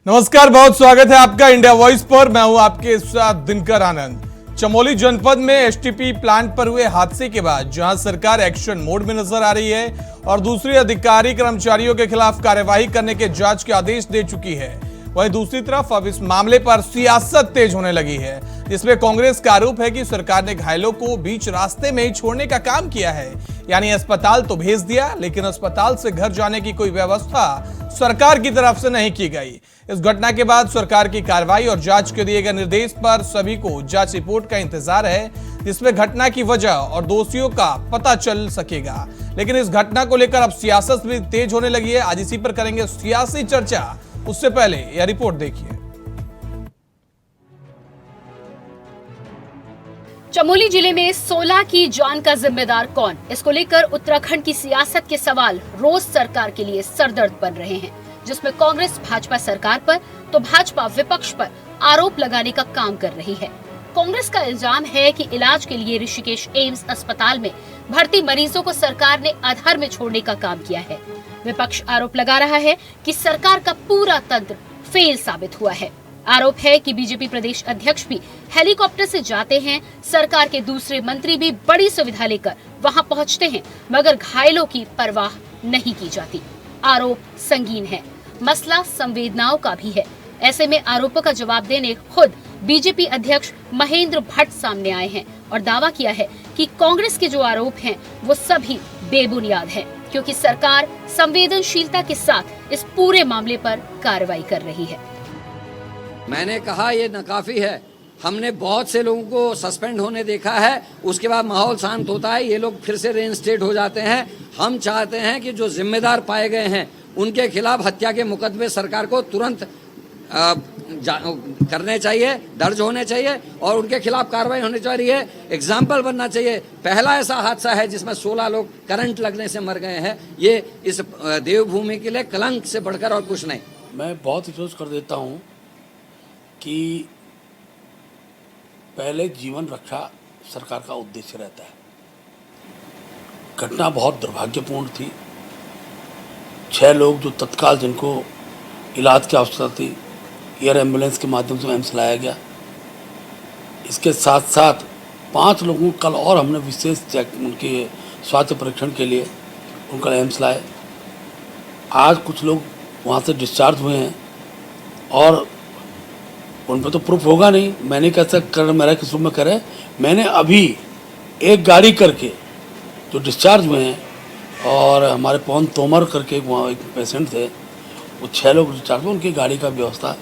नमस्कार, बहुत स्वागत है आपका इंडिया वॉइस पर। मैं हूं आपके साथ दिनकर आनंद। चमोली जनपद में एसटीपी प्लांट पर हुए हादसे के बाद जहां सरकार एक्शन मोड में नजर आ रही है और दूसरी अधिकारी कर्मचारियों के खिलाफ कार्यवाही करने के जांच के आदेश दे चुकी है, वहीं दूसरी तरफ अब इस मामले पर सियासत तेज होने लगी है, जिसमें कांग्रेस का आरोप है कि सरकार ने घायलों को बीच रास्ते में ही छोड़ने का काम किया है। यानी अस्पताल तो भेज दिया, लेकिन अस्पताल से घर जाने की कोई व्यवस्था सरकार की तरफ से नहीं की गई। इस घटना के बाद सरकार की कार्रवाई और जांच के दिए गए निर्देश पर सभी को जांच रिपोर्ट का इंतजार है, जिसमें घटना की वजह और दोषियों का पता चल सकेगा। लेकिन इस घटना को लेकर अब सियासत भी तेज होने लगी है। आज इसी पर करेंगे सियासी चर्चा। उससे पहले यह रिपोर्ट देखिए। चमोली जिले में 16 की जान का जिम्मेदार कौन, इसको लेकर उत्तराखंड की सियासत के सवाल रोज सरकार के लिए सरदर्द बन रहे हैं, जिसमें कांग्रेस भाजपा सरकार पर तो भाजपा विपक्ष पर आरोप लगाने का काम कर रही है। कांग्रेस का इल्जाम है कि इलाज के लिए ऋषिकेश एम्स अस्पताल में भर्ती मरीजों को सरकार ने आधार में छोड़ने का काम किया है। विपक्ष आरोप लगा रहा है कि सरकार का पूरा तंत्र फेल साबित हुआ है। आरोप है कि बीजेपी प्रदेश अध्यक्ष भी हेलीकॉप्टर से जाते हैं, सरकार के दूसरे मंत्री भी बड़ी सुविधा लेकर वहां पहुंचते हैं, मगर घायलों की परवाह नहीं की जाती। आरोप संगीन है, मसला संवेदनाओं का भी है। ऐसे में आरोपों का जवाब देने खुद बीजेपी अध्यक्ष महेंद्र भट्ट सामने आए हैं और दावा किया है कि कांग्रेस के जो आरोप हैं वो सभी बेबुनियाद हैं, क्योंकि सरकार संवेदनशीलता के साथ इस पूरे मामले पर कार्रवाई कर रही है। मैंने कहा ये नाकाफी है। हमने बहुत से लोगों को सस्पेंड होने देखा है, उसके बाद माहौल शांत होता है, ये लोग फिर से रेइंस्टेट हो जाते हैं। हम चाहते हैं कि जो जिम्मेदार पाए गए हैं उनके खिलाफ हत्या के मुकदमे सरकार को तुरंत करने चाहिए, दर्ज होने चाहिए और उनके खिलाफ कार्रवाई होनी चाहिए। एग्जाम्पल बनना चाहिए। पहला ऐसा हादसा है जिसमें 16 लोग करंट लगने से मर गए हैं। ये इस देवभूमि के लिए कलंक से बढ़कर और कुछ नहीं। मैं बहुत अफसोस कर देता हूँ कि पहले जीवन रक्षा सरकार का उद्देश्य रहता है। घटना बहुत दुर्भाग्यपूर्ण थी। 6 लोग जो तत्काल जिनको इलाज की आवश्यकता थी, एयर एम्बुलेंस के माध्यम से एम्स लाया गया। इसके साथ साथ 5 लोगों को कल और हमने विशेष चेक उनके स्वास्थ्य परीक्षण के लिए उनका एम्स लाए। आज कुछ लोग वहाँ से डिस्चार्ज हुए हैं और उन पर तो प्रूफ होगा नहीं। मैंने कैसा कर, मेरा किस रूप में करे, मैंने अभी एक गाड़ी करके जो डिस्चार्ज हुए हैं और हमारे पवन तोमर करके वहाँ एक पेशेंट थे, वो 6 लोग डिस्चार्ज हुए, उनकी गाड़ी का व्यवस्था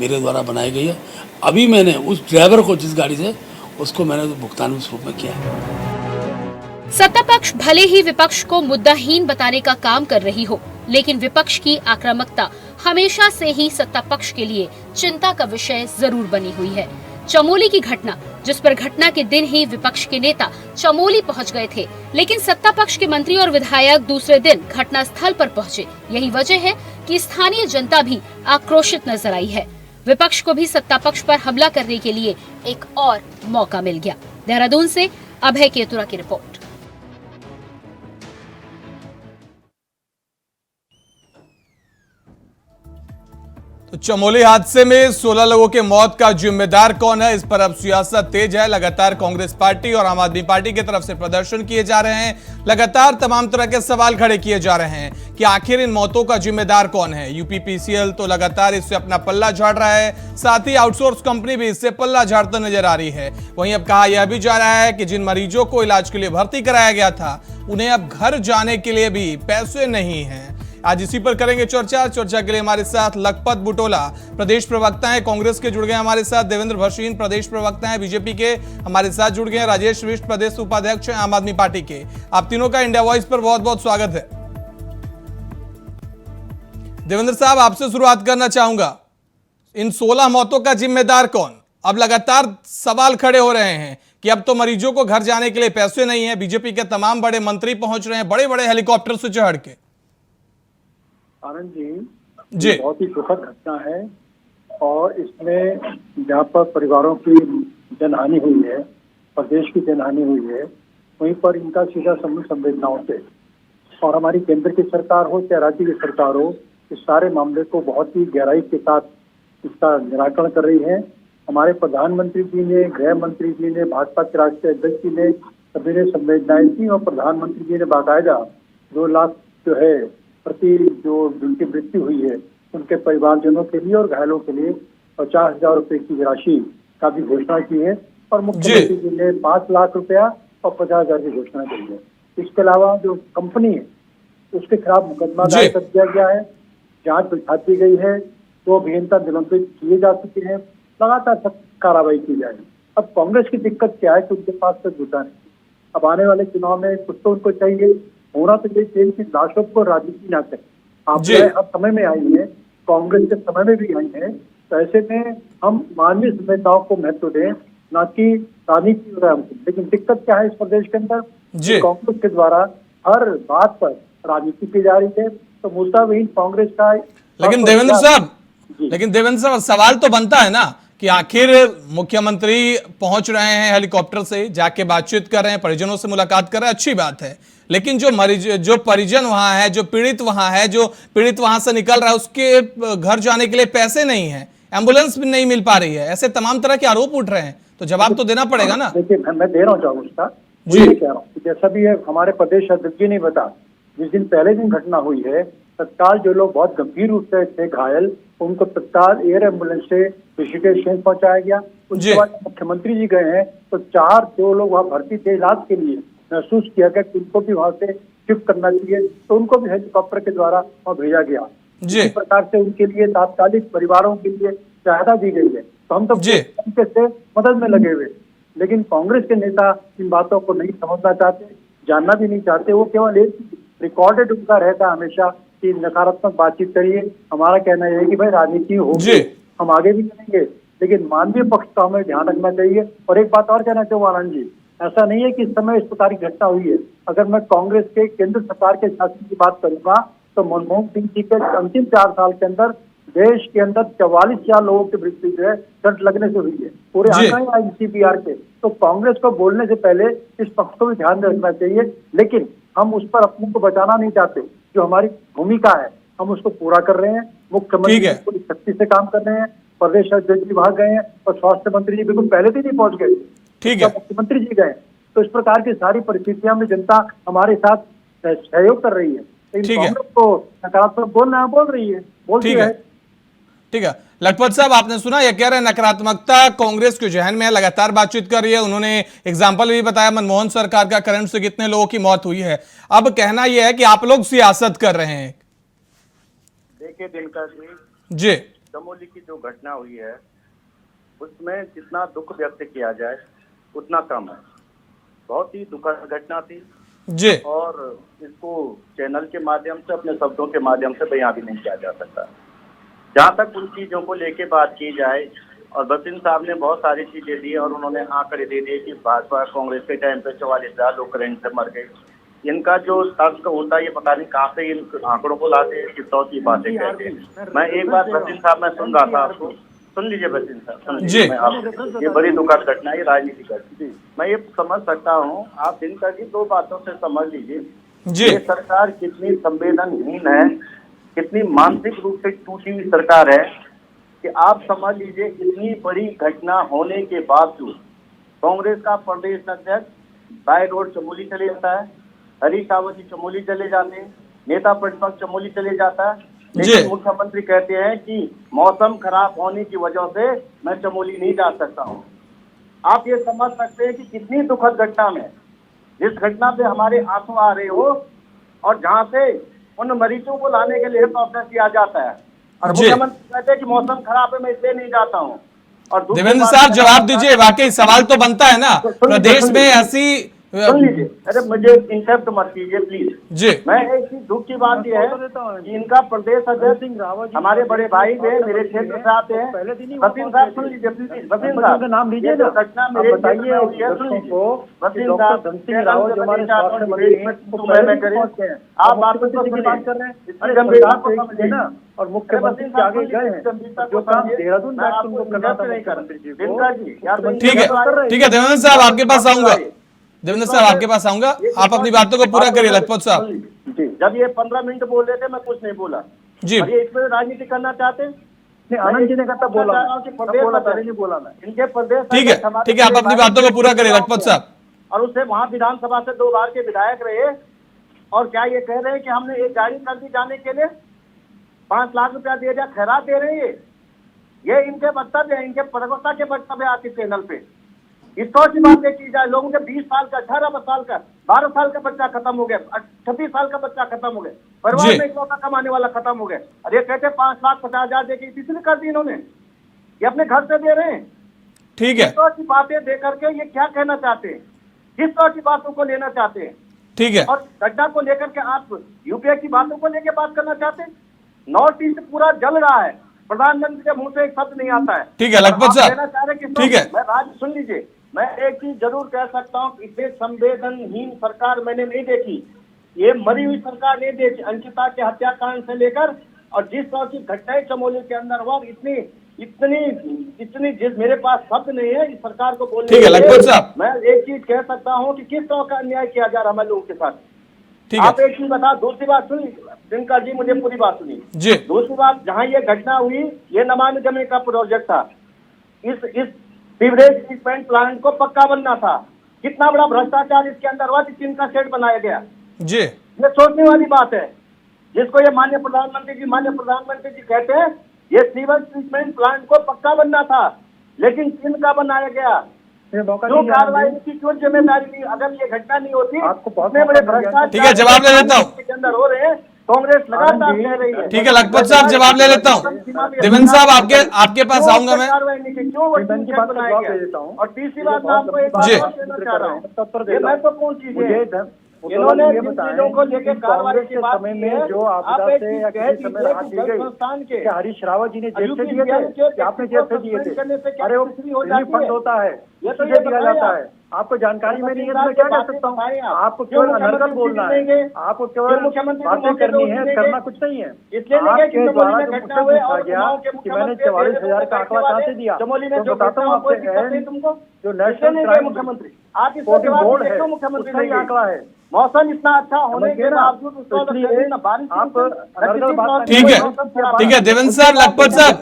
मेरे द्वारा बनाई गई है। अभी मैंने उस ड्राइवर को जिस गाड़ी से उसको मैंने भुगतान उस रूप में किया है। सत्ता पक्ष भले ही विपक्ष को मुद्दाहीन बताने का काम कर रही हो, लेकिन विपक्ष की आक्रामकता हमेशा से ही सत्ता पक्ष के लिए चिंता का विषय जरूर बनी हुई है। चमोली की घटना, जिस पर घटना के दिन ही विपक्ष के नेता चमोली पहुंच गए थे, लेकिन सत्ता पक्ष के मंत्री और विधायक दूसरे दिन घटना स्थल पर पहुंचे। यही वजह है कि स्थानीय जनता भी आक्रोशित नजर आई है। विपक्ष को भी सत्ता पक्ष पर हमला करने के लिए एक और मौका मिल गया। देहरादून से अभय केतुरा की रिपोर्ट। चमोली हादसे में 16 लोगों के मौत का जिम्मेदार कौन है, इस पर अब सियासत तेज है। लगातार कांग्रेस पार्टी और आम आदमी पार्टी की तरफ से प्रदर्शन किए जा रहे हैं। लगातार तमाम तरह के सवाल खड़े किए जा रहे हैं कि आखिर इन मौतों का जिम्मेदार कौन है। यूपीपीसीएल तो लगातार इससे अपना पल्ला झाड़ रहा है, साथ ही आउटसोर्स कंपनी भी इससे पल्ला झाड़ता नजर आ रही है। वहीं अब कहा यह भी जा रहा है कि जिन मरीजों को इलाज के लिए भर्ती कराया गया था, उन्हें अब घर जाने के लिए भी पैसे नहीं हैं। आज इसी पर करेंगे चर्चा के लिए हमारे साथ लखपत बुटोला प्रदेश प्रवक्ता हैं, कांग्रेस के जुड़ गए हमारे साथ। देवेंद्र भसीन प्रदेश प्रवक्ता हैं बीजेपी के, हमारे साथ जुड़ गए। राजेश विष्ट प्रदेश उपाध्यक्ष हैं आम आदमी पार्टी के। आप तीनों का इंडिया वॉइस पर बहुत बहुत स्वागत है। देवेंद्र साहब, आपसे शुरुआत करना चाहूंगा। इन 16 मौतों का जिम्मेदार कौन? अब लगातार सवाल खड़े हो रहे हैं कि अब तो मरीजों को घर जाने के लिए पैसे नहीं है। बीजेपी के तमाम बड़े मंत्री पहुंच रहे हैं बड़े बड़े हेलीकॉप्टर से चढ़ के। आनंद जी, बहुत ही दुखद घटना है और इसमें जहाँ पर परिवारों की जनहानि हुई है, प्रदेश की जनहानि हुई है, वहीं पर इनका सीधा संबंध संवेदनाओं से, और हमारी केंद्र की सरकार हो चाहे राज्य की सरकार हो, इस सारे मामले को बहुत ही गहराई के साथ इसका निराकरण कर रही है। हमारे प्रधानमंत्री जी ने, गृह मंत्री जी ने, भाजपा के राष्ट्रीय अध्यक्ष जी ने सभी ने संवेदनाएं की और प्रधानमंत्री जी ने बाकायदा 2 लाख जो है प्रति जो जिनकी मृत्यु हुई है उनके परिवारजनों के लिए और घायलों के लिए 50,000 रुपए की राशि का भी घोषणा की है और मुख्यमंत्री जी ने 5 लाख रुपया और 50,000 की घोषणा की है। इसके अलावा जो कंपनी है उसके खिलाफ मुकदमा दायर कर दिया गया है, जांच बिठा दी गई है, 2 अभियंता निलंबित किए जा चुके हैं, लगातार सख्त कार्रवाई की जाएगी। अब कांग्रेस की दिक्कत क्या है कि उनके पास तो जुटा नहीं। अब आने वाले चुनाव में कुछ तो उनको चाहिए, होना तो ये चाहिए कि लाशों को राजनीति ना करें। आप अब समय में आई है, कांग्रेस के समय में भी आई है, तो ऐसे में हम मानवीय संवेदनाओं को महत्व दें, ना कि राजनीति हो रहा है। लेकिन दिक्कत क्या है इस प्रदेश के अंदर, कांग्रेस के द्वारा हर बात पर राजनीति की जा रही है। तो मुद्दाविहीन कांग्रेस का लेकिन देवेंद्र साहब सवाल तो बनता है ना कि आखिर मुख्यमंत्री पहुंच रहे हैं हेलीकॉप्टर से, जाके बातचीत कर रहे हैं, परिजनों से मुलाकात कर रहे हैं, अच्छी बात है। लेकिन जो परिजन वहां है, जो पीड़ित वहां है, जो पीड़ित वहां से निकल रहा है, उसके घर जाने के लिए पैसे नहीं है, एम्बुलेंस भी नहीं मिल पा रही है, ऐसे तमाम तरह के आरोप उठ रहे हैं, तो जवाब तो देना पड़ेगा ना। देखिए मैं दे रहा हूँ उसका जी, कह रहा हूँ जैसा भी है। हमारे प्रदेश अध्यक्ष जी ने बता, जिस दिन पहले दिन घटना हुई है, तत्काल जो लोग बहुत गंभीर रूप से थे घायल, उनको तत्काल एयर एम्बुलेंस से ऋषिकेश पहुंचाया गया। उसके बाद मुख्यमंत्री जी गए हैं तो 4 जो लोग वहाँ भर्ती थे इलाज के लिए, महसूस किया गया कि उनको भी वहां से शिफ्ट करना चाहिए, तो उनको भी हेलीकॉप्टर के द्वारा वहाँ भेजा गया। इसी प्रकार से उनके लिए तात्कालिक परिवारों के लिए सहायता दी गई है। तो हम तो तरीके से मदद में लगे हुए, लेकिन कांग्रेस के नेता इन बातों को नहीं समझना चाहते, जानना भी नहीं चाहते। वो केवल एक रिकॉर्डेड उनका रहता हमेशा कि नकारात्मक बातचीत करिए। हमारा कहना यह है कि भाई राजनीति होगी, हम आगे भी करेंगे, लेकिन मानवीय पक्ष का हमें ध्यान रखना चाहिए। और एक बात और कहना चाहूँ आनंद जी, ऐसा नहीं है कि इस समय इस प्रकार की घटना हुई है। अगर मैं कांग्रेस के केंद्र सरकार के शासन की बात करूंगा तो मनमोहन सिंह जी के अंतिम 4 साल के अंदर देश के अंदर 44,000 लोगों की मृत्यु जो है करंट लगने से हुई है, पूरे आंकड़े आईसीबीआर के। तो कांग्रेस को बोलने से पहले इस पक्ष को भी ध्यान रखना चाहिए, लेकिन हम उस पर अपने को बचाना नहीं चाहते। जो हमारी भूमिका है हम उसको पूरा कर रहे हैं। मुख्यमंत्री पूरी शक्ति से काम कर रहे हैं, प्रदेश अध्यक्ष जी वहां गए हैं और स्वास्थ्य मंत्री जी बिल्कुल पहले दिन ही पहुंच गए, ठीक है, मुख्यमंत्री जी गए। तो इस प्रकार की सारी परिस्थितियां में जनता हमारे साथ सहयोग कर रही है, लेकिन कांग्रेस को नकारात्मक बोल रही है, बोलती है। ठीक है, लखपत साहब आपने सुना, ये कह रहे हैं नकारात्मकता कांग्रेस के जहन में है, लगातार बातचीत कर रही है। उन्होंने एग्जाम्पल भी बताया मनमोहन सरकार का, करंट से कितने लोगों की मौत हुई है। अब कहना यह है कि आप लोग सियासत कर रहे हैं। देखिए दिनकर जी, चमोली की जो घटना हुई है उसमें जितना दुख व्यक्त किया जाए उतना कम है। बहुत ही दुखद घटना थी जी, और इसको चैनल के माध्यम से, अपने शब्दों के माध्यम से बयां भी नहीं किया जा सकता। जहाँ तक उन चीजों को लेके बात की जाए, और बसिन साहब ने बहुत सारी चीजें दी और उन्होंने आंकड़े दे दिए कि भाजपा कांग्रेस के टाइम पे 44,000 लोग करंट से मर गए। इनका जो तर्क होता है ये पता नहीं कहाँ से इन आंकड़ों को लाते हैं, किस तरह की बातें कहते हैं। मैं एक बार बसिन साहब मैं सुन रहा था, आपको सुन लीजिए बसिन साहब, सुन लीजिए। मैं आप, ये बड़ी दुखद घटना है, ये राजनीति करती, मैं ये समझ सकता हूँ। आप दिनकर की 2 बातों से समझ लीजिए, ये सरकार कितनी संवेदनहीन है, कितनी मानसिक रूप से टूटी हुई सरकार है कि आप समझ लीजिए इतनी बड़ी घटना होने के बावजूद कांग्रेस का प्रदेश अध्यक्ष बाय रोड चमोली चले जाता है, हरीश रावत जी चमोली चले जाते हैं, नेता प्रतिपक्ष चमोली चले जाता है, लेकिन मुख्यमंत्री कहते हैं कि मौसम खराब होने की वजह से मैं चमोली नहीं जा सकता हूँ। आप ये समझ सकते हैं कि कितनी दुखद घटना में, जिस घटना पे हमारे आंसू आ रहे हो और जहाँ से उन मरीजों को लाने के लिए प्रोसेस किया जाता है, और मुख्यमंत्री कहते हैं कि मौसम खराब है मैं इसलिए नहीं जाता हूँ। और देवेंद्र साहब जवाब दीजिए, वाकई सवाल तो बनता है ना, प्रदेश में ऐसी सुन लीजिए, अरे मुझे इंटरप्ट मत कीजिए प्लीज जी। मैं एक चीज दुख की बात यह है कि इनका प्रदेश अध्यक्ष हमारे बड़े भाई थे, मेरे क्षेत्र से आते हैं। वसीम साहब सुन लीजिए प्लीज, वसीम साहब नाम लीजिए ना, घटना मेरे बताइए। वसीम साहब आप बात कर रहे हैं और मुख्यमंत्री के आगे गए हैं, जो काम देहरादून ठीक है देवेंद्र साहब आपके पास आऊंगा, देवेंद्र साहब आपके पास आऊंगा, आप अपनी बातों को पूरा करिए। लखपत साहब जब ये 15 मिनट बोल रहे थे मैं कुछ नहीं बोला जी, ये इसमें राजनीति करना चाहते हैं, नहीं, आनंद जी ने कहा बोला नहीं बोला मैं इनके प्रदेश ठीक है, आप अपनी बातों को पूरा करें लखपत साहब। और उससे वहाँ विधानसभा से 2 बार के विधायक रहे, और क्या ये कह रहे हैं कि हमने एक गाड़ी कर दी जाने के लिए 5 लाख रुपया दिया जा, खैरात दे रहे हैं। ये इनके वक्तव्य है, इनके प्रवक्ता के वक्तव्य आते चैनल पे। इस तरह की बातें की जाए, लोगों के 20 साल का, 18 साल का, 12 साल का बच्चा खत्म हो गया, 26 साल का बच्चा खत्म हो गया, परिवार में इकलौता कमाने वाला खत्म हो गया। और ये कहते 5,50,000 देके इसलिए कर दी इन्होंने, ये अपने घर से दे रहे हैं। ठीक है, इस तरह की बातें दे करके ये क्या कहना चाहते हैं, किस तरह की बातों को लेना चाहते हैं? ठीक है, और गड्ढा को लेकर के आप यूपीए की बातों को लेकर बात करना चाहते हैं? नॉर्थ ईस्ट पूरा जल रहा है, प्रधानमंत्री के मुंह से एक शब्द नहीं आता है। ठीक है लखपत साहब, ठीक है। मैं राज सुन लीजिए, मैं एक चीज जरूर कह सकता हूँ, इतने संवेदनहीन सरकार मैंने नहीं देखी, ये मरी हुई सरकार नहीं देखी। अंकिता के हत्याकांड से लेकर और जिस तरह की घटनाएं चमोली के अंदर हुआ, इतनी जिस मेरे पास शब्द नहीं है इस सरकार को बोलने। ठीक है लखपत साहब, मैं एक चीज कह सकता हूँ कि किस तरह का अन्याय किया जा रहा है हमारे लोगों के साथ। ठीक है, आप एक चीज बता, दूसरी बात सुनी दिनकर जी, मुझे पूरी बात सुनी जी। दूसरी बात, जहाँ ये घटना हुई, ये नमामि गंगे का प्रोजेक्ट था, इस सीवरेज ट्रीटमेंट प्लांट को पक्का बनना था। कितना बड़ा भ्रष्टाचार इसके अंदर हुआ कि चिन्ह सेट बनाया गया जी। ये सोचने वाली बात है, जिसको ये माननीय प्रधानमंत्री जी कहते हैं, ये सीवर ट्रीटमेंट प्लांट को पक्का बनना था, लेकिन चिन्ह का बनाया गया। जो कार्रवाई की क्यों जिम्मेदारी ली? अगर ये घटना नहीं होती, इतने बड़े भ्रष्टाचार ठीक है, जवाब ले लेता हूँ। के अंदर हो रहे हैं, कांग्रेस लगातार कह रही है। ठीक है लखपत साहब, जवाब ले लेता हूँ। देवेंद्र साहब आपके पास आऊंगा मैं। और तीसरी बात मैं आपको एक बात जी। और कहना चाह रहा हूँ, ये महत्वपूर्ण चीज है। इन्होंने जिन चीजों को लेकर कार्रवाई की बात की है, जो आपदा से या किसी समय राहत दी गई, क्या हरीश रावत जी ने जेल से दिए थे कि आपने जेल से दिए थे? अरे वो रिफंड होता है, उसे दिया जाता है, आपको जानकारी में नहीं है तो मैं क्या कर सकता हूँ? आपको केवल अनर्गल बोलना है, आपको केवल बातें करनी है, करना कुछ नहीं है। आपके द्वारा जो मुझसे पूछा गया कि मैंने 44,000 का आंकड़ा कहाँ से दिया, तो बताता हूँ आपसे, जो नेशनल मुख्यमंत्री बोर्ड है उसका ही आंकड़ा है। मौसम इतना अच्छा होने के बावजूद ठीक है देवेंद्र साहब, लखपत साहब,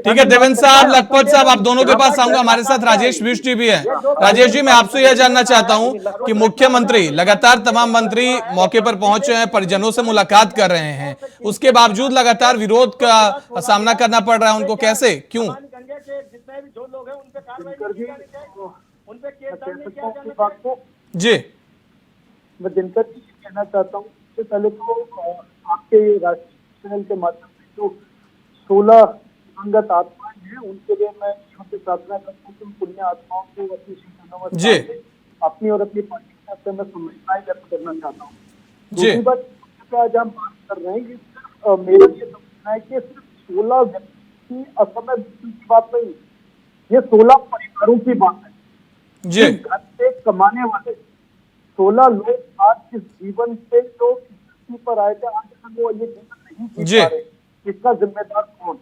ठीक है देवेंद्र साहब, लखपत साहब, आप दोनों के पास आऊंगा। हमारे साथ राजेश बिष्ट भी है। राजेश जी, मैं आपसे यह जानना चाहता हूं कि मुख्यमंत्री लगातार तमाम मंत्री मौके पर पहुंचे हैं, परिजनों से मुलाकात कर रहे हैं, उसके बावजूद लगातार विरोध का सामना करना पड़ रहा है उनको, कैसे, क्यों? जितने भी जो लोग हैं उन पे कार्रवाई उन पे केस जी। मैं दिनकर जी कहना चाहता हूँ, सबसे पहले तो आपके राष्ट्रीय चैनल के माध्यम से जो 16 दिवंगत आत्माएं हैं उनके लिए मैं यहाँ पे प्रार्थना करता हूँ कि पुण्य आत्माओं को अपनी शिव अपनी और अपनी पार्टी से मैं संवेदनाएं व्यक्त करना चाहता हूँ। दूसरी बात, आज हम बात कर रहे हैं, ये मेरा ये समझना है कि सिर्फ 16 व्यक्ति की असमय मृत्यु की बात नहीं, ये 16 परिवारों की बात है जी। घर से कमाने वाले 16 लोग आज इस जीवन से जो धरती पर आए थे, आज तक वो ये जीवन नहीं जी पा रहे, इसका जिम्मेदार कौन?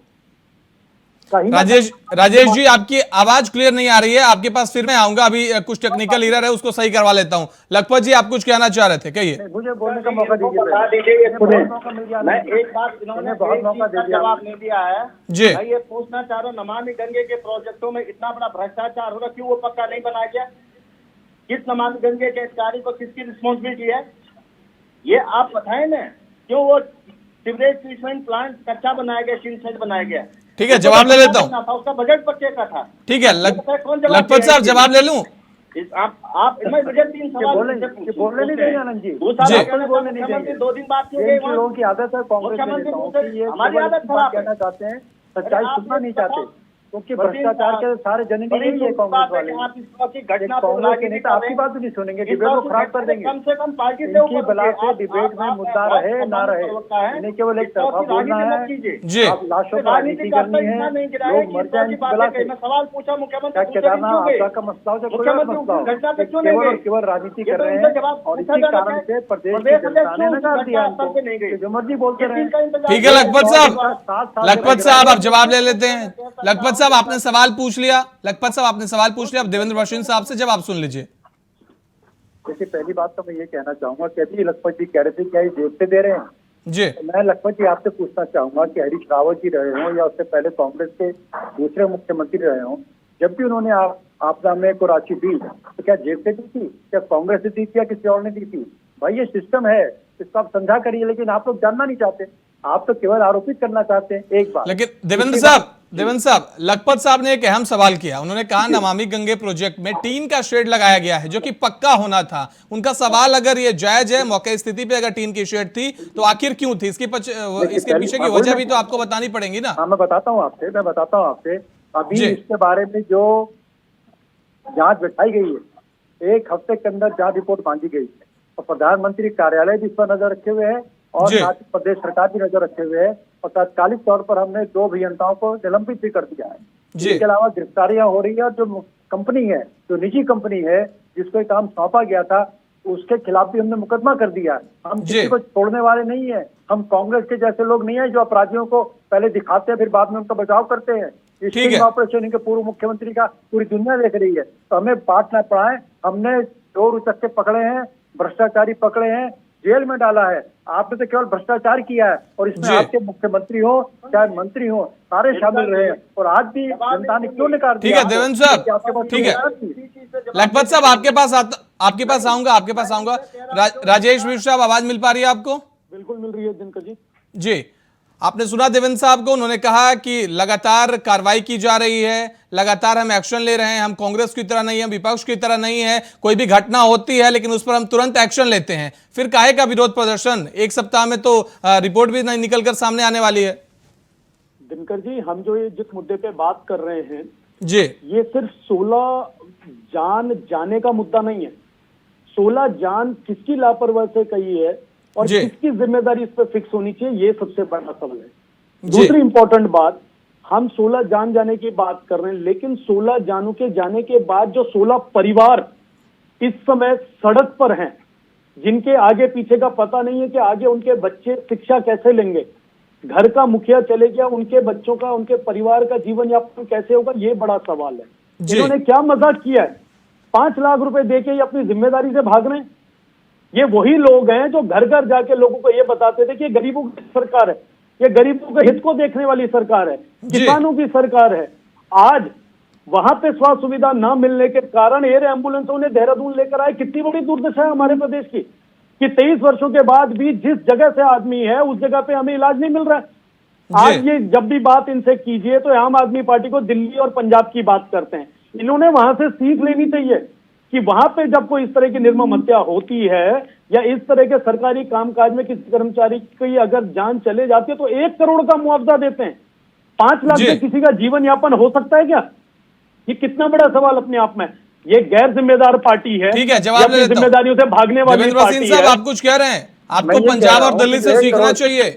राजेश जी, आपकी आवाज क्लियर नहीं आ रही है, आपके पास फिर मैं आऊंगा, अभी कुछ टेक्निकल एरर है, उसको सही करवा लेता हूं। लखपत जी, आप कुछ कहना चाह रहे थे, कहिए। मुझे बोलने का मौका दीजिए। मैं एक बात, इन्होंने बहुत मौका दे दिया, जवाब नहीं दिया है जी। मैं ये पूछना चाह रहा हूँ, नमामि गंगे के प्रोजेक्टों में इतना बड़ा भ्रष्टाचार हो रहा, क्यों वो पक्का नहीं बनाया गया? किस नमामि गंगे के अधिकारी को किसकी रिस्पॉन्सिबिलिटी है, ये आप बताएं ना। क्यों वो सीवरेज ट्रीटमेंट प्लांट कच्चा बनाया गया, सिंथेटिक बनाया गया? ठीक है, जवाब ले लेता हूँ। उसका बजट पक्के का था। ठीक है लखपत साहब, जवाब ले लूं? आप मुझे 3 सवाल बोलने नहीं देंगे आनंद जी। मुख्यमंत्री 2 दिन बात किए, लोगों की आदत है कांग्रेस, हमारी आदत कहना चाहते हैं, सच्चाई सुनना नहीं चाहते, क्योंकि भ्रष्टाचार के सारे जननी नहीं है कांग्रेस वाले। कांग्रेस के नेता आपकी बात भी नहीं सुनेंगे, डिबेट को खराब कर देंगे। कम से कम पार्टी इनकी बला से डिबेट में मुद्दा रहे ना रहे, इन्हें केवल एक तरफा बोलना है, आप लाशों पर राजनीति करनी है, लोग मर जाए बला से। सवाल पूछा मुख्यमंत्री, केदारनाथ आपदा का मसला हो, केवल केवल राजनीति कर रहे हैं, और इसी कारण से प्रदेश की जनता ने नकार दिया इनको, जो मर्जी बोलते रहे। ठीक है लखपत साहब, आप जवाब ले लेते हैं। लखपत साहब, आपने सवाल पूछ लिया। लखपत साहब, आपने सवाल पूछ लिया, अब देवेंद्र भसीन साहब से जवाब सुन लीजिए। देखिए, पहली बात तो मैं ये कहना चाहूंगा कि अभी लखपत जी कह रहे थे क्या ये जेब से दे रहे हैं, जी मैं लखपत जी आपसे पूछना चाहूंगा कि हरीश रावत जी रहे हों या उससे पहले कांग्रेस के दूसरे मुख्यमंत्री रहे हों, जब भी उन्होंने आपदा में को राशि दी तो क्या जेब से दी थी, क्या कांग्रेस ने दी थी या किसी और ने दी थी? भाई ये सिस्टम है, इसको आप समझा करिए, लेकिन आप लोग जानना नहीं चाहते, आप तो केवल आरोपित करना चाहते हैं। एक बार लेकिन देवेंद्र साहब लखपत साहब ने एक अहम सवाल किया। उन्होंने कहा नमामि गंगे प्रोजेक्ट में टीन का शेड लगाया गया है जो कि पक्का होना था। उनका सवाल अगर ये जायज है, मौके स्थिति पे अगर टीन की शेड थी तो आखिर क्यों थी? इसके पीछे की वजह भी तो आपको बतानी पड़ेगी ना। हाँ मैं बताता हूँ आपसे अभी इसके बारे में जो जांच बैठाई गई है, 1 हफ्ते के अंदर जांच रिपोर्ट मांगी गई है और प्रधानमंत्री कार्यालय भी इस पर नजर रखे हुए है और साथ ही प्रदेश सरकार भी नजर रखे हुए है और तात्कालिक तौर पर हमने 2 अभियंताओं को निलंबित भी कर दिया है। इसके अलावा गिरफ्तारियां हो रही है और जो कंपनी है, जो निजी कंपनी है जिसको ये काम सौंपा गया था, उसके खिलाफ भी हमने मुकदमा कर दिया है। हम किसी को छोड़ने वाले नहीं है। हम कांग्रेस के जैसे लोग नहीं है जो अपराधियों को पहले दिखाते हैं फिर बाद में उनका बचाव करते हैं। स्टिंग ऑपरेशन इनके पूर्व मुख्यमंत्री का पूरी दुनिया देख रही है, तो हमें बात ना पड़ाए। हमने 2 उचक्के पकड़े हैं, भ्रष्टाचारी पकड़े हैं, जेल में डाला है। आपने तो केवल भ्रष्टाचार किया है और इसमें आपके मुख्यमंत्री हो चाहे मंत्री हो सारे शामिल रहे हैं और आज भी जनता ने क्यों नकार दिया? ठीक है देवेंद्र साहब, ठीक है लखपत साहब आपके पास आऊंगा। राजेश मिश्र साहब, आवाज मिल पा रही है आपको? बिल्कुल मिल रही है दिनकर जी। आपने सुना देवेंद्र साहब को, उन्होंने कहा कि लगातार कार्रवाई की जा रही है, लगातार हम एक्शन ले रहे हैं, हम कांग्रेस की तरह नहीं है, विपक्ष की तरह नहीं है, कोई भी घटना होती है लेकिन उस पर हम तुरंत एक्शन लेते हैं। फिर काहे का विरोध प्रदर्शन? 1 सप्ताह में तो रिपोर्ट भी नहीं निकलकर सामने आने वाली है। दिनकर जी, हम जो ये जिस मुद्दे पे बात कर रहे हैं जी, ये सिर्फ 16 जान जाने का मुद्दा नहीं है। 16 जान किसकी लापरवाही से कही है और किसकी जिम्मेदारी इस पर फिक्स होनी चाहिए, ये सबसे बड़ा सवाल है। दूसरी इंपॉर्टेंट बात, हम 16 जान जाने की बात कर रहे हैं, लेकिन 16 जानों के जाने के बाद जो 16 परिवार इस समय सड़क पर हैं, जिनके आगे पीछे का पता नहीं है कि आगे उनके बच्चे शिक्षा कैसे लेंगे, घर का मुखिया चले गया, उनके बच्चों का, उनके परिवार का जीवन यापन कैसे होगा, ये बड़ा सवाल है। इन्होंने क्या मजाक किया है? 5 लाख रुपए देके ये अपनी जिम्मेदारी से भाग रहे हैं। ये वही लोग हैं जो घर घर जाके लोगों को ये बताते थे कि ये गरीबों की सरकार है, ये गरीबों के हित को देखने वाली सरकार है, किसानों की सरकार है। आज वहां पे स्वास्थ्य सुविधा ना मिलने के कारण एयर एम्बुलेंसों ने देहरादून लेकर आए। कितनी बड़ी दुर्दशा है हमारे प्रदेश की कि 23 वर्षों के बाद भी जिस जगह से आदमी है उस जगह पे हमें इलाज नहीं मिल रहा है। आज ये जब भी बात इनसे कीजिए तो आम आदमी पार्टी को दिल्ली और पंजाब की बात करते हैं। इन्होंने वहां से सीख लेनी चाहिए कि वहां पे जब कोई इस तरह की निर्मम हत्या होती है या इस तरह के सरकारी कामकाज में किसी कर्मचारी की अगर जान चले जाती है तो 1 करोड़ का मुआवजा देते हैं। 5 लाख से किसी का जीवन यापन हो सकता है क्या? ये कितना बड़ा सवाल अपने आप में। ये गैर जिम्मेदार पार्टी है, ठीक है, जवाब ले लेता हूं। जिम्मेदारियों से भागने वाली पार्टी है। आप कुछ कह रहे हैं, आपको पंजाब और दिल्ली से सीखना चाहिए।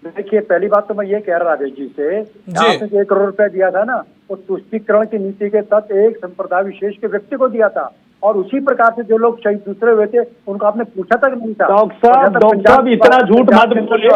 देखिए, पहली बात तो मैं ये कह रहा राजेश जी से, आपने 1 करोड़ रुपया दिया था ना, वो तुष्टीकरण की नीति के तहत एक संप्रदाय विशेष के व्यक्ति को दिया था और उसी प्रकार से जो लोग शहीद दूसरे हुए थे उनको आपने पूछा तक नहीं था। डॉक्टर साहब इतना झूठ मत बोलिए,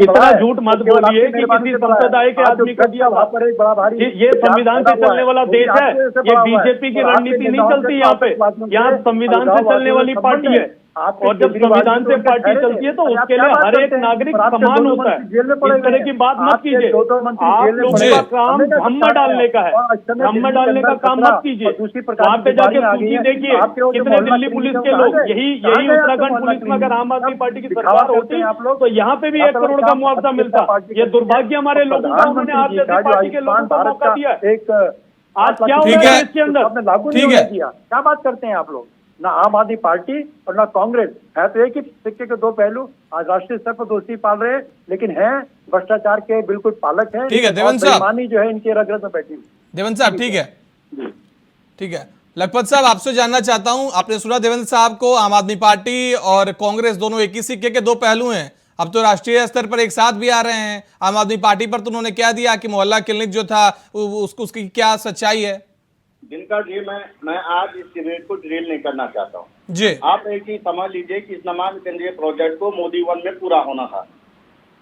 इतना झूठ मत बोलिए कि किसी संप्रदाय के आदमी को दिया। वहां पर एक बड़ा भारी, ये संविधान से चलने वाला देश है, ये बीजेपी की रणनीति नहीं चलती यहाँ पे। यहाँ संविधान से चलने वाली पार्टी है और जब संविधान से पार्टी चलती है तो उसके लिए हर एक नागरिक समान होता है। इस तरह की बात मत कीजिए। आप लोगों का काम धम्मा डालने का है, धम्मा डालने का काम मत कीजिए। वहाँ पे जाके सूची देखिए कितने दिल्ली पुलिस के लोग, यही उत्तराखंड पुलिस में अगर आम आदमी पार्टी की सरकार होती तो यहाँ पे भी 1 करोड़ का मुआवजा मिलता। ये दुर्भाग्य हमारे लोगों का, उन्होंने आप जैसी पार्टी के लोगों को मौका दिया। आज क्या हो रहा है इसके अंदर? लागू नहीं होने दिया। क्या बात करते हैं आप लोग? ना आम आदमी पार्टी और ना कांग्रेस है, तो एक ही सिक्के के 2 पहलू। आज राष्ट्रीय स्तर पर दोस्ती पाल रहे हैं लेकिन हैं भ्रष्टाचार के बिल्कुल पालक हैं। ठीक है देवेंद्र साहब, बेईमानी जो है इनके रग रग में बैठी। देवेंद्र साहब ठीक है लखपत साहब, आपसे जानना चाहता हूं, आपने सुना देवेंद्र साहब को, आम आदमी पार्टी और कांग्रेस दोनों एक ही सिक्के के 2 पहलू हैं। अब तो राष्ट्रीय स्तर पर एक साथ भी आ रहे हैं। आम आदमी पार्टी पर तो उन्होंने क्या दिया कि मोहल्ला क्लिनिक जो था उसकी क्या सच्चाई है? दिनकर जी, मैं आज इस डिबेट को ड्रिल नहीं करना चाहता हूँ जी। आप एक चीज समझ लीजिए कि इस नमामि गंगे प्रोजेक्ट को मोदी 1 में पूरा होना था,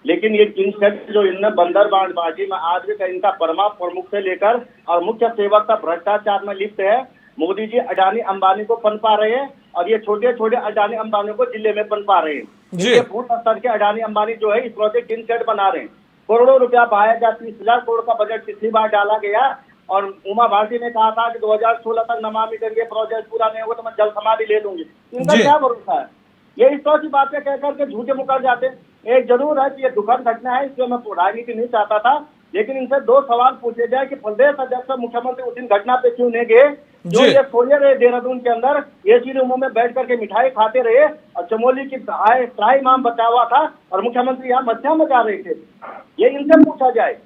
लेकिन ये टीम जो इनने बंदरबाजी में आज भी इनका बर्मा प्रमुख से लेकर और मुख्य सेवक का भ्रष्टाचार में लिप्त है। मोदी जी अडानी अंबानी को पनपा रहे हैं और ये छोटे छोटे अडानी अंबानी को जिले में पनपा रहे हैं। ये फुट स्तर के अडानी अंबानी जो है इस प्रोजेक्ट इनसेट बना रहे हैं। करोड़ों रुपया बहाया जा, 30,000 करोड़ का बजट पिछली बार डाला गया और उमा भारती ने कहा था कि 2016 तक नमामि गंगे प्रोजेक्ट पूरा नहीं होगा तो मैं जल समाधि ले लूंगी। इनका क्या भरोसा है? ये इस तरह की बातें कह करके झूठे मुकर जाते हैं। एक जरूर है कि ये दुखद घटना है, इसलिए मैं राजनीति नहीं चाहता था, लेकिन इनसे 2 सवाल पूछे जाए कि प्रदेश अध्यक्ष मुख्यमंत्री उस दिन घटना पे क्यों नहीं गए जो ये सोए रहे देहरादून के अंदर एसी रूमों में बैठ करके मिठाई खाते रहे और चमोली की ट्राई माम बचा हुआ था और मुख्यमंत्री यहाँ मस्तियां मचा रहे थे। ये इनसे पूछा जाए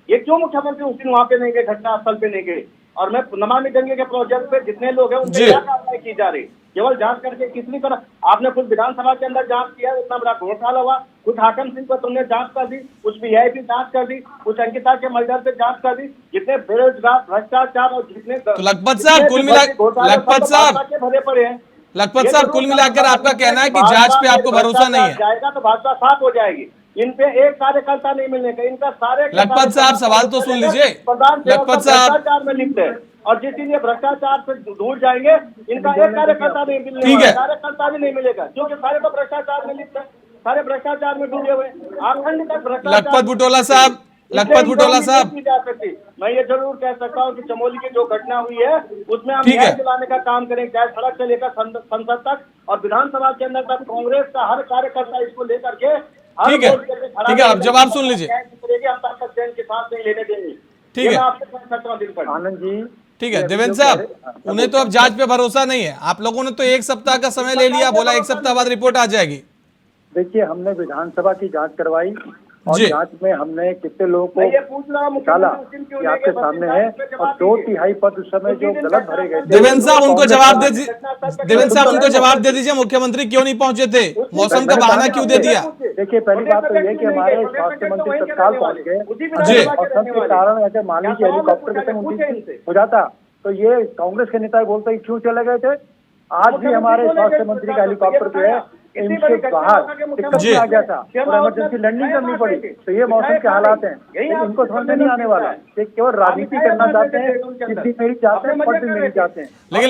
ये क्यों मुख्यमंत्री उस दिन वहां पे नहीं गए, घटना स्थल पे नहीं गए। और मैं नमामि गंगे के प्रोजेक्ट पे जितने लोग हैं उनसे क्या कार्रवाई की जा रही, केवल जांच करके कितनी तरह आपने कुछ विधानसभा के अंदर जांच किया, इतना बड़ा घोटाला हुआ, कुछ हाकिम सिंह पर तुमने जांच कर दी, कुछ वीआईपी जांच कर दी, कुछ अंकिता के मर्डर पे जांच कर दी, जितने बेरोजगार भ्रष्टाचार और जितने लखपत साहब कुल मिलाकर आपका कहना है कि जांच पे आपको भरोसा नहीं है? जाएगा तो भाजपा साफ हो जाएगी। इन पे एक कार्यकर्ता नहीं मिलने का, इनका सारे लखपत साहब सवाल तो सुन लीजिए। लखपत साहब भ्रष्टाचार में लिप्त है और जिस दिन ये भ्रष्टाचार से दूर जाएंगे इनका एक कार्यकर्ता नहीं मिलने, ठीक है, कार्यकर्ता भी नहीं मिलेगा क्योंकि सारे तो भ्रष्टाचार में लिप्त है, सारे भ्रष्टाचार में डूबे हुए। आखंड तक भ्रष्टाचार। लखपत बुटोला साहब मैं ये जरूर कह सकता हूँ कि चमोली की जो घटना हुई है उसमें हम न्याय दिलाने का काम करें, चाहे सड़क से लेकर संसद तक और विधानसभा के अंदर तक कांग्रेस का हर कार्यकर्ता इसको लेकर के ठीक है, आप जवाब सुन लीजिए। हम ताकत के साथ नहीं लेने देंगे। ठीक है, आपसे कह सकता हूँ दिनकर आनंद जी। ठीक है देवेंद्र साहब, उन्हें तो अब जांच पे भरोसा नहीं है, आप लोगों ने तो 1 सप्ताह का समय ले लिया, बोला 1 सप्ताह बाद रिपोर्ट आ जाएगी। देखिए हमने विधानसभा की जांच करवाई और जांच में हमने कितने लोगों को निकाला कि आपके सामने है और 2/3 पद उस समय जो गलत भरे गए थे। देवेंद्र साहब उनको जवाब दे दीजिए, मुख्यमंत्री क्यों नहीं पहुंचे थे, मौसम का बहाना क्यों दे दिया? देखिए पहली बात तो ये कि हमारे स्वास्थ्य मंत्री तत्काल पहुंच गए और सबके कारण अगर मान लीजिए हेलीकॉप्टर के संग हो जाता तो ये कांग्रेस के नेता बोलते क्यों चले गए थे। आज भी हमारे स्वास्थ्य मंत्री का हेलीकॉप्टर जो है इनसे बाहर दिक्कत में आ गया था और इमरजेंसी लैंडिंग करनी पड़ी। तो ये मौसम के हालात हैं, इनको समझ में नहीं आने वाला, ये केवल राजनीति करना चाहते हैं, सिद्धि नहीं चाहते हैं, पद भी नहीं चाहते हैं। लेकिन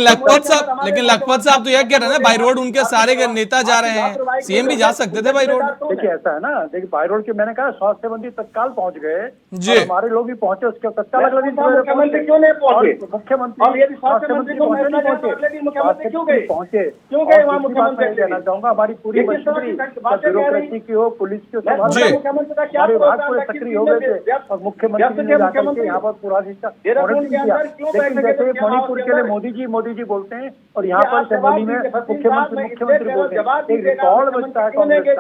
लखपत साहब तो यह कह रहे हैं ना बाई रोड उनके सारे नेता जा रहे हैं, सीएम भी जा सकते थे बाई रोड। देखिए ऐसा है ना, देखिए बाई रोड के मैंने कहा स्वास्थ्य मंत्री तत्काल पहुंच गए जी, हमारे लोग भी पहुंचे, उसके तत्काल अगले दिन मुख्यमंत्री क्यों नहीं पहुंचे, मुख्यमंत्री स्वास्थ्य मंत्री पहुंचे क्यों गए वहाँ मुख्यमंत्री कहना चाहूंगा हमारी पूरी ब्यूरोक्रेसी की हो, पुलिस की हो, हमारे विभाग पूरे सक्रिय हो गए थे और मुख्यमंत्री ने जाकर के यहाँ पर पूरा किया। लेकिन जैसे मणिपुर के लिए मोदी जी बोलते हैं और यहाँ पर चमोली में मुख्यमंत्री बोलते हैं, एक रिकॉर्ड बनता है कांग्रेस का।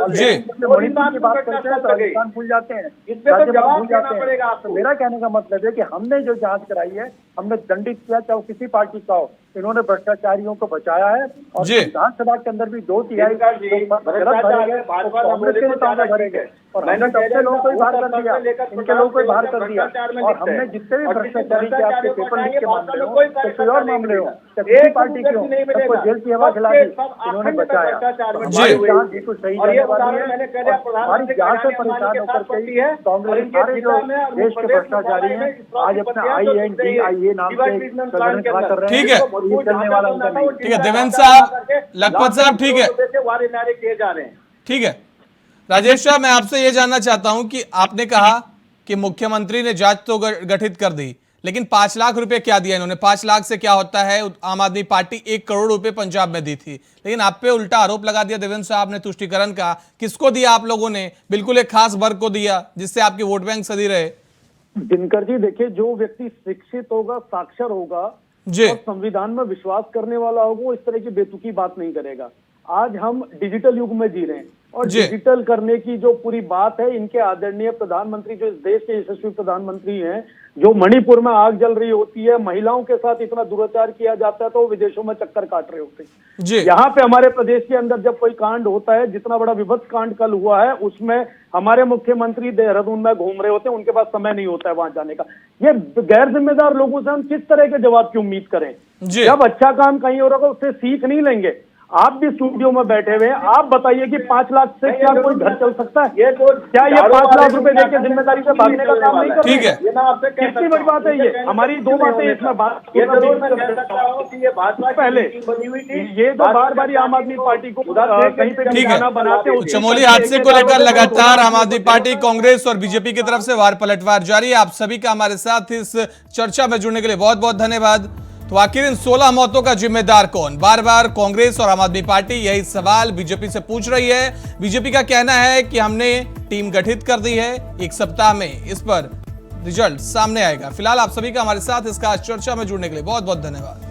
मणिपुर की बात करते हैं तो राजस्थान भूल जाते हैं, राज्यपाल भूल जाते हैं। तो मेरा कहने का मतलब है कि हमने जो जांच कराई है हमने दंडित किया, चाहे किसी पार्टी का हो, इन्होंने भ्रष्टाचारियों को बचाया है और विधानसभा के अंदर भी 2/3 गलत भरे गए, कांग्रेस के नेताओं में भरे गए और हमने सबसे लोगों को बाहर कर दिया, इनके लोगों को बाहर कर दिया और हमने जितने भी भ्रष्टाचारी के आपके पेपर लीक के मामले हो, कोई और मामले हो, किसी पार्टी के हो, सबको जेल की हवा खिला दी, इन्होंने बचाया। हमारी जांच बिल्कुल सही रहने वाली है, हमारी जांच से परेशान होकर के कांग्रेस सारे जो देश के भ्रष्टाचारी हैं आज अपना INDIA नाम से प्रदर्शन खड़ा कर रहे हैं। ठीक है, चलने वाला उनका नहीं। ठीक है देवेंद्र साहब, लखपत साहब, ठीक है, ठीक है। राजेश साहब, मैं आपसे ये जानना चाहता हूं कि आपने कहा कि मुख्यमंत्री ने जांच तो गठित कर दी, लेकिन 5 लाख रुपए क्या दिया इन्होंने? 5 लाख से क्या होता है? आम आदमी पार्टी 1 करोड़ रुपए पंजाब में दी थी, लेकिन आप पे उल्टा आरोप लगा दिया देवेंद्र साहब ने तुष्टिकरण का। किसको दिया आप लोगों ने? बिल्कुल एक खास वर्ग को दिया जिससे आपकी वोट बैंक सदी रहे। दिनकर जी देखिए, जो व्यक्ति शिक्षित होगा, साक्षर होगा और संविधान में विश्वास करने वाला होगा वो इस तरह की बेतुकी बात नहीं करेगा। आज हम डिजिटल युग में जी रहे हैं और डिजिटल करने की जो पूरी बात है, इनके आदरणीय प्रधानमंत्री जो इस देश के यशस्वी प्रधानमंत्री हैं, जो मणिपुर में आग जल रही होती है, महिलाओं के साथ इतना दुराचार किया जाता है तो वो विदेशों में चक्कर काट रहे होते हैं। यहाँ पे हमारे प्रदेश के अंदर जब कोई कांड होता है, जितना बड़ा विभत्स कांड कल हुआ है, उसमें हमारे मुख्यमंत्री देहरादून में घूम रहे होते हैं, उनके पास समय नहीं होता है वहां जाने का। ये गैर जिम्मेदार लोगों से हम किस तरह के जवाब की उम्मीद करें? जब अच्छा काम कहीं हो रहा है उससे सीख नहीं लेंगे। आप भी स्टूडियो में बैठे हुए हैं, आप बताइए कि 5 लाख से क्या कोई घर चल सकता है? ये तो क्या ये 5 लाख रुपए देके जिम्मेदारी से भागने का काम नहीं कर रहे? ठीक है। ये मैं आपसे कह कितनी बड़ी बात है ये? हमारी 2 बातें इसमें बात ये जरूर मैं कह सकता हूँ कि ये भाजपा पहले की बनी हुई थी। ये तो बार बार आम आदमी पार्टी को कहीं पे ठीक है। निशाना बनाते हो। चमोली हादसे को लेकर लगातार आम आदमी पार्टी, कांग्रेस और बीजेपी की तरफ से वार पलटवार जारी है। आप सभी का हमारे साथ इस चर्चा में जुड़ने के लिए बहुत बहुत धन्यवाद। तो आखिर इन 16 मौतों का जिम्मेदार कौन? बार बार कांग्रेस और आम आदमी पार्टी यही सवाल बीजेपी से पूछ रही है। बीजेपी का कहना है कि हमने टीम गठित कर दी है, 1 सप्ताह में इस पर रिजल्ट सामने आएगा। फिलहाल आप सभी का हमारे साथ इसका चर्चा में जुड़ने के लिए बहुत बहुत धन्यवाद।